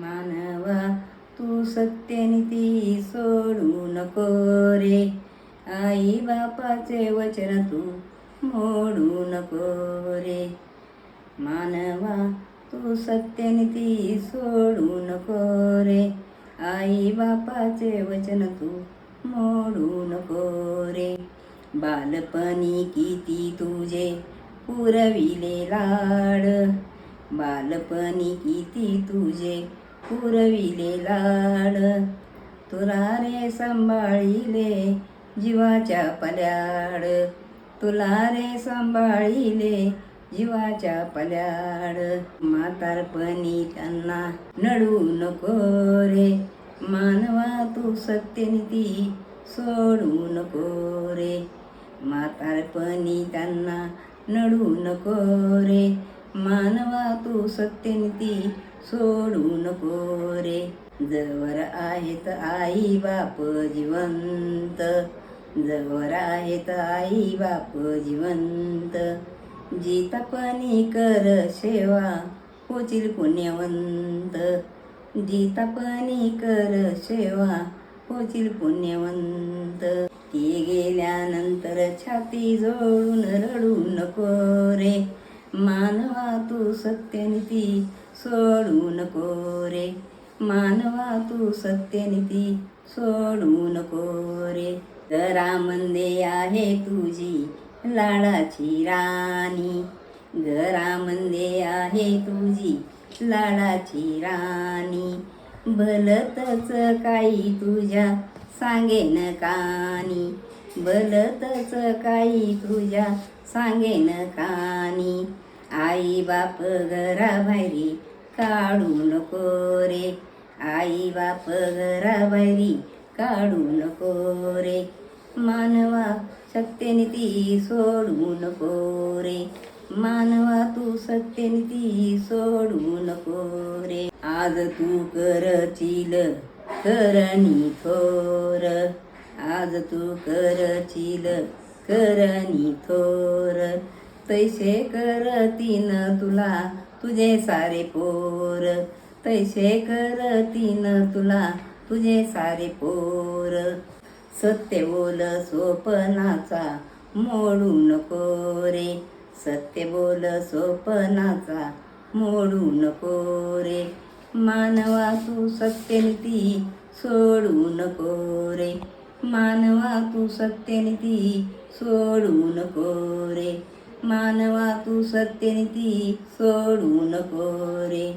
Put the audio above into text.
मानवा तू सत्यनीती सोडू नको रे, आई बापाचे वचन तू मोडू नको रे. मानवा तू सत्यनीती सोडू नको रे, आई बापाचे वचन तू मोडू नको रे. बालपणी किती तुझे पुरविले लाड, बालपणी किती तुझे पुरविले लाड. तुला रे सांभाळिले जीवाच्या पल्याड, तुला रे सांभाळिले जीवाच्या पल्याड. म्हातारपणी त्यांना नडू नको रे, मानवा तू सत्यनीती सोडू नको रे. म्हातारपणी त्यांना नडू नको रे, मानवा तू सत्यनीती सोडू नको रे. जवर आहेत आई बाप जिवंत, जवर आहेत आई बाप जिवंत. जितापणी कर सेवा होतील पुण्यवंत, जितापणी कर सेवा होतील पुण्यवंत. ते गेल्यानंतर छाती जोडून रडू नको रे, मानवा तू सत्यनीती सोडू नको रे. मानवा तू सत्यनीती सोडू नको रे. घरामध्ये आहे तुझी लाडाची राणी, घरामध्ये आहे तुझी लाडाची राणी. भलतच काही तुझ्या सांगेन कानी, भलतच काही तुझ्या सांगेन कानी. आई बाप घराबाहेरी काढू नको रे, आई बाप घराबाहेरी काढू नको रे. मानवा सत्यनीती सोडू नको रे, मानवा तू सत्यनीती सोडू नको रे. आज तू करशील करणी थोर, आज तू करशील करणी थोर. तैसे करतीन तुला तुझे सारे पोर, तैसे करतीन तुला तुझे सारे पोर. सत्य बोल स्वप्नाचा मोडू नको रे, सत्य बोल स्वप्नाचा मोडू नको रे. मानवा तू सत्यनीती सोडू नको रे, मानवा तू सत्यनीती सोडू नको रे. मानवा तू सत्यनीती सोडू नको रे.